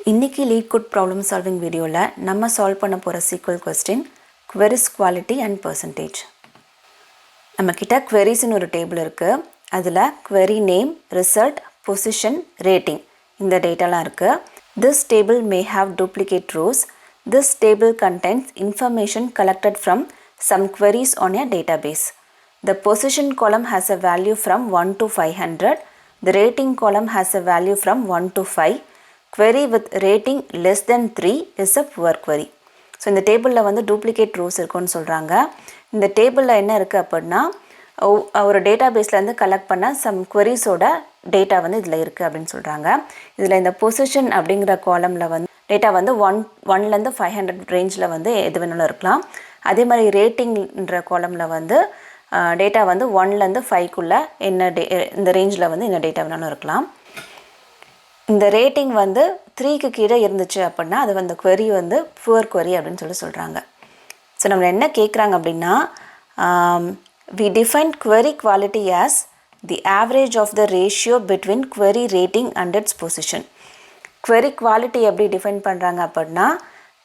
இன்னைக்கு lead code problem solving வீடியோவில் நம்ம சால்வ் பண்ண போகிற SQL question queries quality and percentage. நம்மக்கிட்ட queriesனு ஒரு டேபிள் இருக்குது. அதில் query name, result, position, rating இந்த டேட்டாலாம் இருக்குது. This table may have duplicate rows. This table contains information collected from some queries on a database. The position column has a value from 1 to 500. The rating column has a value from 1 to 5. Query with rating less than 3 is a poor query. So இந்த டேபிளில் வந்து duplicate rose இருக்குன்னு சொல்கிறாங்க. இந்த டேபிளில் என்ன இருக்குது அப்படின்னா ஒரு டேட்டா பேஸ்லேருந்து கலெக்ட் பண்ண சம் queriesோட டேட்டா வந்து இதில் இருக்குது அப்படின்னு சொல்கிறாங்க. இதில் இந்த பொசிஷன் அப்படிங்கிற காலமில் வந்து டேட்டா வந்து ஒன்லேருந்து 500 ரேஞ்சில் வந்து எது வேணாலும் இருக்கலாம். அதே மாதிரி ரேட்டிங்ன்ற காலமில் வந்து டேட்டா வந்து 1லேருந்து 5க்குள்ளே இந்த ரேஞ்சில் வந்து என்ன டேட்டா வேணாலும் இருக்கலாம். இந்த ரேட்டிங் வந்து 3க்கு கீழே இருந்துச்சு அப்படின்னா அது வந்து query வந்து புவர் query அப்படின்னு சொல்கிறாங்க. ஸோ நம்மளை என்ன கேட்குறாங்க அப்படின்னா we define query quality as the average of the ratio between query rating and its position. query quality எப்படி டிஃபைன் பண்ணுறாங்க அப்படின்னா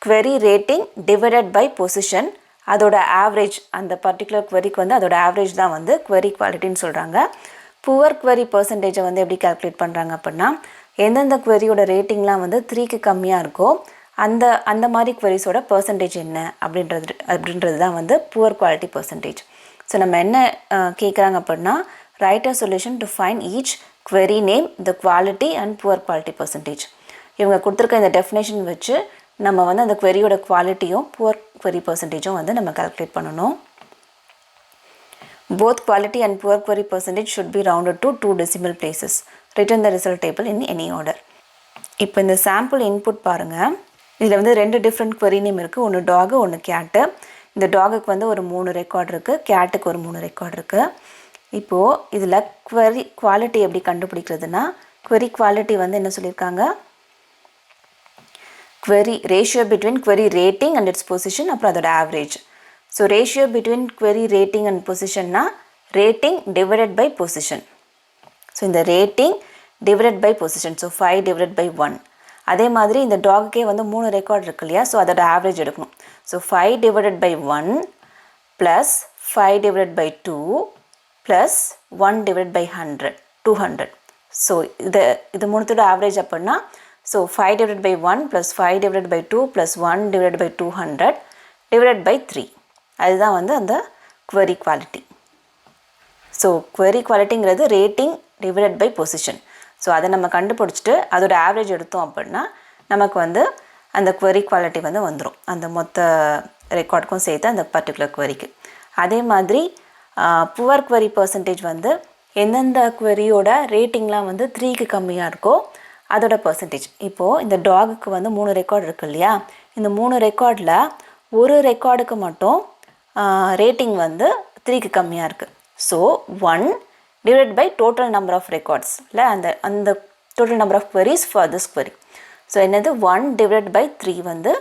query rating divided by position, அதோட ஆவரேஜ், அந்த பர்டிகுலர் queryக்கு வந்து அதோட ஆவரேஜ் தான் வந்து query குவாலிட்டின்னு சொல்கிறாங்க. புவர் query பர்சன்டேஜை வந்து எப்படி கால்குலேட் பண்ணுறாங்க அப்படின்னா எந்தெந்த queryயோட ரேட்டிங்லாம் வந்து 3க்கு கம்மியாக இருக்கோ அந்த மாதிரி queriesோட பர்சன்டேஜ் என்ன அப்படின்றது தான் வந்து புவர் குவாலிட்டி பர்சன்டேஜ். ஸோ நம்ம என்ன கேட்குறாங்க அப்படின்னா right a solution to find each query name, the quality and poor quality percentage. இவங்க கொடுத்துருக்க இந்த டெஃபினேஷன் வச்சு நம்ம வந்து அந்த queryயோட குவாலிட்டியும் புவர் query பர்சன்டேஜும் வந்து நம்ம கால்குலேட் பண்ணணும். Both quality and poor query percentage should be rounded to 2 decimal places. Return the result table in any order. இப்போ இந்த சாம்பிள் இன்புட் பாருங்கள். இதில் வந்து 2 டிஃப்ரெண்ட் query நேம் இருக்குது. ஒன்று டாகு, ஒன்று கேட்டு. இந்த டாகுக்கு வந்து ஒரு 3 ரெக்கார்ட் இருக்குது, கேட்டுக்கு ஒரு 3 ரெக்கார்ட் இருக்குது. இப்போது இதில் query குவாலிட்டி எப்படி கண்டுபிடிக்கிறதுனா query குவாலிட்டி வந்து என்ன சொல்லியிருக்காங்க, query ratio between query rating and it's position, அப்புறம் அதோட average. So ratio between query rating and பொசிஷன்னா rating divided by position. So இந்த rating divided by position, so 5 divided by 1. அதே மாதிரி இந்த டாகுக்கே வந்து 3 ரெக்கார்ட் இருக்கு இல்லையா, ஸோ அதோட ஆவரேஜ் எடுக்கணும். So 5 divided by 1 plus 5 divided by 2 plus 1 divide by 200. So இது மூணுத்தோட ஆவரேஜ் அப்படின்னா so 5 divided by 1 plus 5 divided by 2 plus 1 divide by 200 divided by 3. அதுதான் வந்து அந்த query குவாலிட்டி. ஸோ query குவாலிட்டிங்கிறது rating divided by position. So அதை நம்ம கண்டுபிடிச்சிட்டு அதோட ஆவரேஜ் எடுத்தோம் அப்படின்னா நமக்கு வந்து அந்த query குவாலிட்டி வந்து வந்துடும், அந்த மொத்த ரெக்கார்டுக்கும் சேர்த்து அந்த பர்டிகுலர் queryக்கு. அதே மாதிரி புவர் query பர்சன்டேஜ் வந்து எந்தெந்த queryயோட ரேட்டிங்லாம் வந்து 3க்கு கம்மியாக இருக்கோ அதோட பர்சன்டேஜ். இப்போது இந்த டாகுக்கு வந்து 3 ரெக்கார்டு இருக்குது இல்லையா, இந்த 3 ரெக்கார்டில் ஒரு ரெக்கார்டுக்கு மட்டும் ரேட்டிங் வந்து 3க்கு கம்மியாக இருக்குது. So 1 divide by total number of records இல்லை, அந்த total number of queries for this query. So என்னது 1 டிவைட் பை 3 வந்து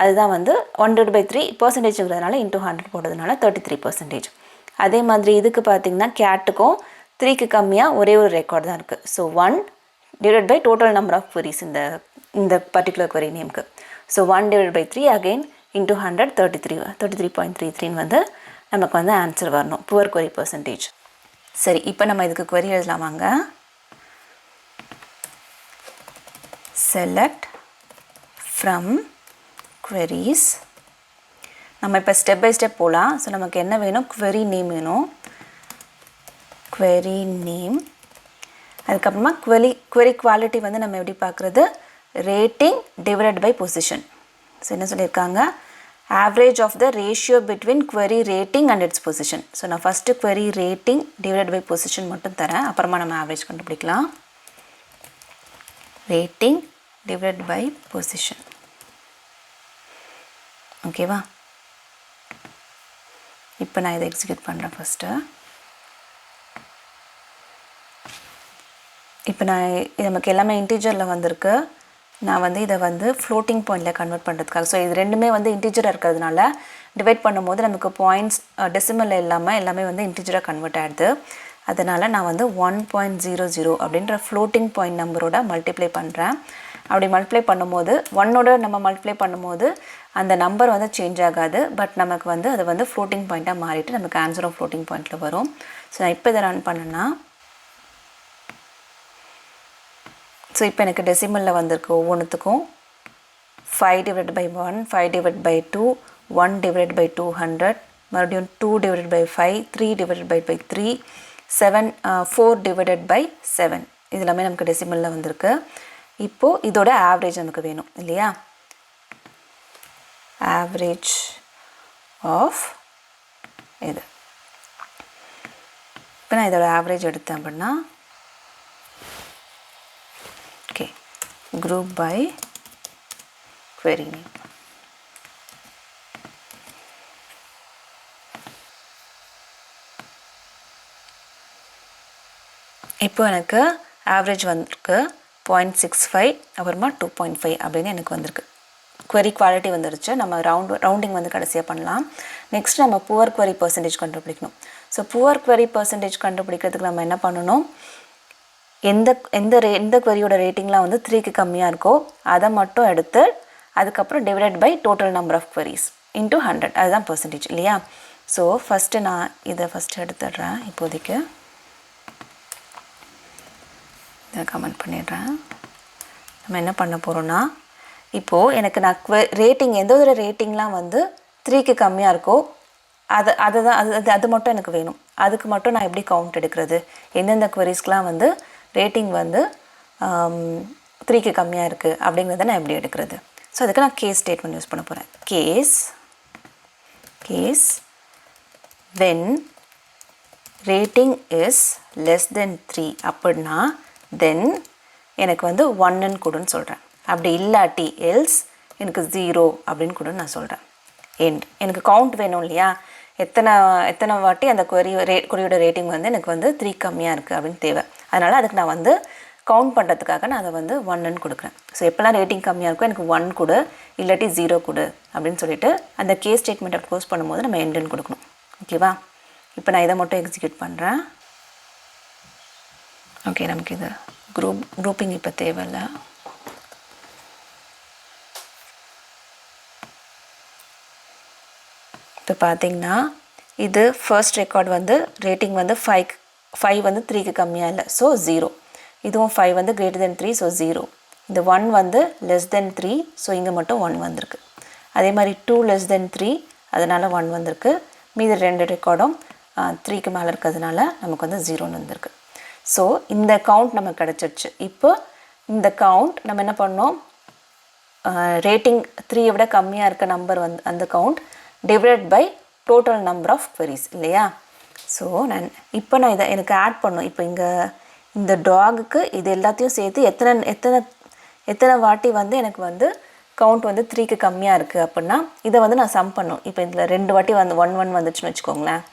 அதுதான் வந்து 1 டிவைட் பை 3 பர்சன்டேஜுங்கிறதுனால இன்டூ 100 போடுறதுனால 33%. அதே மாதிரி இதுக்கு பார்த்திங்கன்னா கேட்டுக்கும் 3க்கு கம்மியாக ஒரே ஒரு ரெக்கார்டு தான் இருக்குது. So 1 divide by total number of queries இந்த பர்டிகுலர் query நேமுக்கு. So 1 divide by 3 again into 100 33.33 வந்து நமக்கு வந்து ஆன்சர் வரணும், புவர் query பர்சன்டேஜ். சரி, இப்போ நம்ம இதுக்கு query எழுதலாமாங்க. Select from queries. நம்ம இப்போ ஸ்டெப் பை ஸ்டெப் போகலாம். ஸோ நமக்கு என்ன வேணும், query நேம் வேணும், query நேம். அதுக்கப்புறமா query குவாலிட்டி வந்து நம்ம எப்படி பார்க்குறது, rating divided by position. So என்ன சொல்லியிருக்காங்க, average of the ratio between query rating and it's position. So நான் first query rating divided by position மட்டும் தரேன், அப்புறமா நம்ம ஆவரேஜ் கண்டுபிடிக்கலாம். Rating divided by position. ஓகேவா, இப்போ நான் இதை எக்ஸிக்யூட் பண்ணுறேன். ஃபஸ்ட்டு இப்போ நமக்கு எல்லாமே இன்டீஜரில் வந்திருக்கு. நான் வந்து இதை வந்து ஃப்ளோட்டிங் பாயிண்டில் கன்வெர்ட் பண்ணுறதுக்காக, ஸோ இது ரெண்டுமே வந்து இன்டீஜராக இருக்கிறதுனால டிவைட் பண்ணும்போது நமக்கு பாயிண்ட்ஸ் டெசிமல் இல்லாமல் எல்லாமே வந்து இன்டீஜராக கன்வெர்ட் ஆகிடுது. அதனால் நான் வந்து 1.00 அப்படின்ற ஃப்ளோட்டிங் பாயிண்ட் நம்பரோட மல்டிப்ளை பண்ணுறேன். அப்படி மல்டிப்ளை பண்ணும்போது ஒன்னோட நம்ம மல்டிப்ளை பண்ணும்போது அந்த நம்பர் வந்து சேஞ்ச் ஆகாது. பட் நமக்கு வந்து அது வந்து ஃப்ளோட்டிங் பாயிண்ட்டாக மாறிட்டு நமக்கு ஆன்சரும் ஃப்ளோட்டிங் பாயிண்ட்டில் வரும். ஸோ நான் இப்போ இதை ரன் பண்ணேன்னா ஸோ இப்போ எனக்கு டெசிமலில் வந்திருக்கு ஒவ்வொன்றுத்துக்கும் 5 divided by 1, 5 divided by 2, 1 divided by 200, மறுபடியும் 2 divided by 5, 3 divided by 3, 7, 4 divided by 7. இது எல்லாமே நமக்கு டெசிமலில் வந்திருக்கு. இப்போது இதோட ஆவரேஜ் நமக்கு வேணும் இல்லையா? ஆவரேஜ் ஆஃப் இது. இப்போ நான் இதோட ஆவரேஜ் எடுத்தேன் அப்படின்னா okay, group by query name. இப்போ எனக்கு ஆவரேஜ் வந்திருக்கு 0.65 அப்புறமா 2.5 அப்படின்னு எனக்கு வந்திருக்கு. query குவாலிட்டி வந்துருச்சு. நம்ம ரவுண்டிங் வந்து கடைசியாக பண்ணலாம். நெக்ஸ்ட் நம்ம புவர் query பர்சன்டேஜ் கண்டுபிடிக்கணும். ஸோ புவர் query பர்சன்டேஜ் கண்டுபிடிக்கிறதுக்கு நம்ம என்ன பண்ணணும், எந்த queryயோட ரேட்டிங்லாம் வந்து 3க்கு கம்மியாக இருக்கோ அதை மட்டும் எடுத்து அதுக்கப்புறம் divided by total number of queries into 100, அதுதான் பர்சன்டேஜ் இல்லையா? ஸோ ஃபஸ்ட்டு நான் இதை ஃபஸ்ட்டு எடுத்துடுறேன். இப்போதைக்கு இதை கமெண்ட் பண்ணிடுறேன். நம்ம என்ன பண்ண போகிறோன்னா, இப்போது எனக்கு நான் ரேட்டிங் எந்த ஒரு ரேட்டிங்லாம் வந்து 3க்கு கம்மியாக இருக்கோ அது மட்டும் எனக்கு வேணும். அதுக்கு மட்டும் நான் எப்படி கவுண்ட் எடுக்கிறது, எந்தெந்த queriesக்கெலாம் வந்து ரேட்டிங் வந்து 3க்கு கம்மியாக இருக்குது அப்படிங்கிறத நான் எப்படி எடுக்கிறது. ஸோ அதுக்கு நான் கேஸ் ஸ்டேட்மெண்ட் யூஸ் பண்ண போகிறேன். Case when rating is less than 3 அப்படின்னா தென் எனக்கு வந்து 1ன்னு கொடுன்னு சொல்கிறேன். அப்படி இல்லாட்டி எல்ஸ் எனக்கு 0 அப்படின்னு கொடுன்னு நான் சொல்கிறேன். எனக்கு கவுண்ட் வேணும் இல்லையா, எத்தனை வாட்டி அந்த கொரியோட ரேட்டிங் வந்து எனக்கு வந்து 3 கம்மியாக இருக்குது அப்படின்னு தேவை. அதனால் அதுக்கு நான் வந்து கவுண்ட் பண்ணுறதுக்காக நான் அதை வந்து 1ன்னு கொடுக்குறேன். ஸோ எப்போல்லாம் ரேட்டிங் கம்மியாக இருக்கும் எனக்கு 1 கொடு, இல்லாட்டி 0 கொடு அப்படின்னு சொல்லிட்டு அந்த கேஸ் ஸ்டேட்மெண்ட்டை க்ளோஸ் பண்ணும்போது நம்ம எண்டுன்னு கொடுக்கணும். ஓகேவா? இப்போ நான் இதை மட்டும் எக்ஸிக்யூட் பண்ணுறேன். ஓகே, நமக்கு இது குரூப்பிங் இப்போ தேவையில்லை. இப்போ பார்த்தீங்கன்னா இது ஃபர்ஸ்ட் ரெக்கார்ட் வந்து ரேட்டிங் வந்து 5 வந்து 3க்கு கம்மியாக இல்லை, ஸோ 0. இதுவும் 5 வந்து greater than 3, ஸோ 0. இந்த 1 வந்து less than 3, ஸோ இங்கே மட்டும் 1 வந்திருக்கு. அதே மாதிரி 2 less than 3, அதனால் 1 வந்திருக்கு. மீதி 2 ரெக்கார்டும் 3க்கு மேலே இருக்கிறதுனால நமக்கு வந்து 0ன்னு வந்திருக்கு. ஸோ இந்த கவுண்ட் நமக்கு கிடச்சிருச்சு. இப்போ இந்த கவுண்ட் நம்ம என்ன பண்ணோம், ரேட்டிங் 3 விட கம்மியாக இருக்க நம்பர் வந்து அந்த count divided by total number of queries இல்லையா? ஸோ இப்போ நான் இதை எனக்கு ஆட் பண்ணணும். இப்போ இந்த டாகுக்கு இது எல்லாத்தையும் சேர்த்து எத்தனை வாட்டி வந்து எனக்கு வந்து கவுண்ட் வந்து 3க்கு கம்மியாக இருக்குது அப்படின்னா இதை வந்து நான் சம் பண்ணணும். இப்போ இதில் 2 வாட்டி வந்து 1 வந்துச்சுன்னு வச்சுக்கோங்களேன்,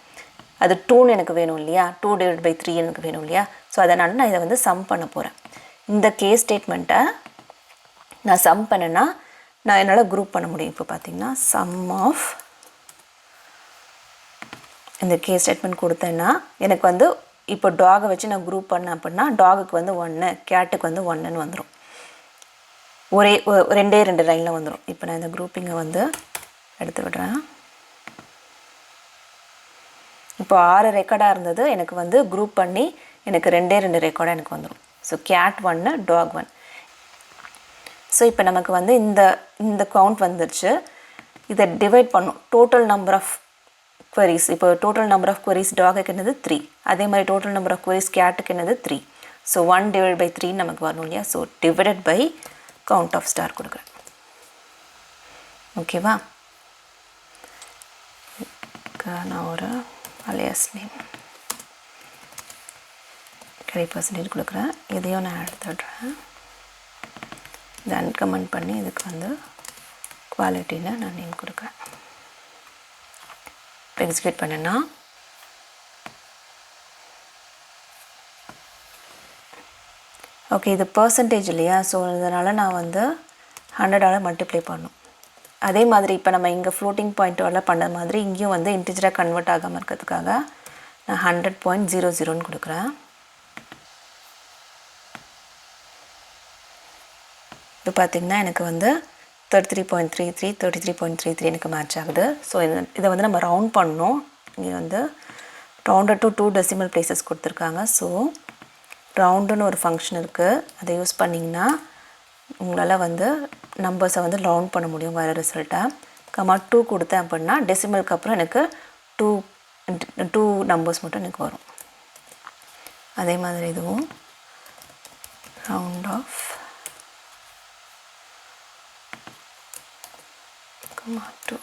அது 2ன்னு எனக்கு வேணும் இல்லையா, 2 divided by 3 எனக்கு வேணும் இல்லையா? ஸோ அதனால் நான் இதை வந்து சம் பண்ண போகிறேன். இந்த கேஸ் ஸ்டேட்மெண்ட்டை நான் சம் பண்ணேன்னா நான் என்னால் குரூப் பண்ண முடியும். இப்போ பார்த்தீங்கன்னா சம் ஆஃப் இந்த கேஸ் ஸ்டேட்மெண்ட் கொடுத்தேன்னா எனக்கு வந்து இப்போ டாகை வச்சு நான் குரூப் பண்ணேன் அப்படின்னா டாகுக்கு வந்து 1, கேட்டுக்கு வந்து 1ன்னு வந்துடும். ரெண்டு லைனில் வந்துடும். இப்போ நான் இந்த குரூப்பிங்கை வந்து எடுத்து விடுறேன். இப்போ 6 ரெக்கார்டாக இருந்தது, எனக்கு வந்து குரூப் பண்ணி எனக்கு 2 ரெக்கார்டாக எனக்கு வந்துடும். So gate 1, talk 1. ஸோ இப்போ நமக்கு வந்து இந்த கவுண்ட் வந்துருச்சு. இதை டிவைட் பண்ணும் டோட்டல் நம்பர் ஆஃப் queries. இப்போ டோட்டல் நம்பர் ஆஃப் queries டாகுக்கு என்னது 3, அதே மாதிரி டோட்டல் நம்பர் ஆஃப் queries கேட்டுக்கு என்னது 3. ஸோ 1 divided by 3 நமக்கு வரணும் இல்லையா? So divided by count of star கொடுக்குறேன். ஓகேவா? நான் ஒரு அலியாஸ் நேம் பர்சன்டேஜ் கொடுக்குறேன். இதையும் நான் எடுத்துடுறேன். இதை அன்கமெண்ட் பண்ணி இதுக்கு வந்து குவாலிட்டியில் நான் நேம் கொடுக்குறேன். இப்போ எக்ஸிக்யூட் பண்ணேன்னா ஓகே, இது பர்சன்டேஜ் இல்லையா? ஸோ இதனால் நான் வந்து 100ஆல் மல்டிப்ளை பண்ணணும். அதே மாதிரி இப்போ நம்ம இங்கே ஃப்ளோட்டிங் பாயிண்ட்டோட பண்ண மாதிரி இங்கேயும் வந்து இன்டிஜராக கன்வெர்ட் ஆகாமல் இருக்கிறதுக்காக நான் 100.00ன்னு கொடுக்குறேன். இது பார்த்திங்கன்னா எனக்கு வந்து 33.33 33.33 எனக்கு மேட்ச் ஆகுது. ஸோ இதை வந்து நம்ம ரவுண்ட் பண்ணணும். இங்கே வந்து ரவுண்டட் டு 2 டெசிமல் பிளேசஸ் கொடுத்துருக்காங்க. ஸோ ரவுண்டுன்னு ஒரு ஃபங்க்ஷன் இருக்குது, அதை யூஸ் பண்ணிங்கன்னா உங்களால் வந்து நம்பர்ஸை வந்து ரவுண்ட் பண்ண முடியும் வர ரிசல்ட்டை. 2 கொடுத்தேன் அப்படின்னா டெசிமலுக்கு அப்புறம் எனக்கு 2 நம்பர்ஸ் மட்டும் எனக்கு வரும். அதே மாதிரி இதுவும் ரவுண்ட் ஆஃப் 2.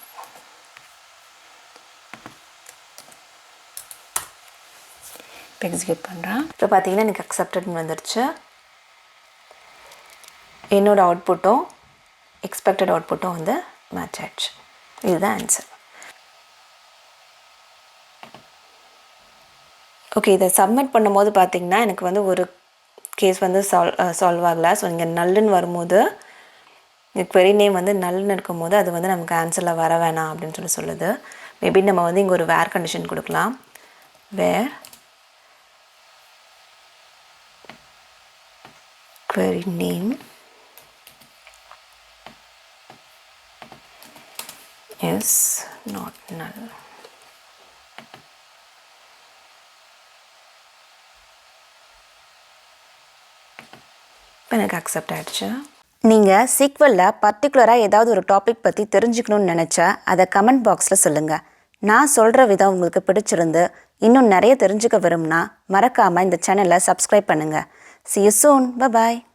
இப்போ எக்ஸிக்யூட் பண்ணுறேன். இப்போ பார்த்தீங்கன்னா எனக்கு அக்செப்டட்னு வந்துடுச்சு. என்னோடய அவுட்புட்டும் எக்ஸ்பெக்டட் அவுட்புட்டும் வந்து மேட்ச் ஆகிடுச்சு. இதுதான் ஆன்சர். ஓகே, இதை சப்மிட் பண்ணும்போது பார்த்திங்கன்னா எனக்கு வந்து ஒரு கேஸ் வந்து சால்வ் ஆகலை. ஸோ இங்கே நல்லுன்னு வரும்போது query நேம் வந்து நல்லுன்னு இருக்கும்போது அது வந்து நமக்கு ஆன்சரில் வர வேணாம் அப்படின்னு சொல்லுது. மேபி நம்ம வந்து இங்கே ஒரு வேர் கண்டிஷன் கொடுக்கலாம். வேர் query name is not null. எனக்கு அக்செப்ட் ஆகிடுச்சு. நீங்கள் சீக்வலில் பர்டிகுலராக ஏதாவது ஒரு டாபிக் பற்றி தெரிஞ்சுக்கணுன்னு நினச்சா அதை கமெண்ட் பாக்ஸில் சொல்லுங்கள். நான் சொல்கிற விதம் உங்களுக்கு பிடிச்சிருந்து இன்னும் நிறைய தெரிஞ்சுக்க விரும்புனா மறக்காமல் இந்த சேனலை சப்ஸ்கிரைப் பண்ணுங்கள். See you soon. Bye-bye.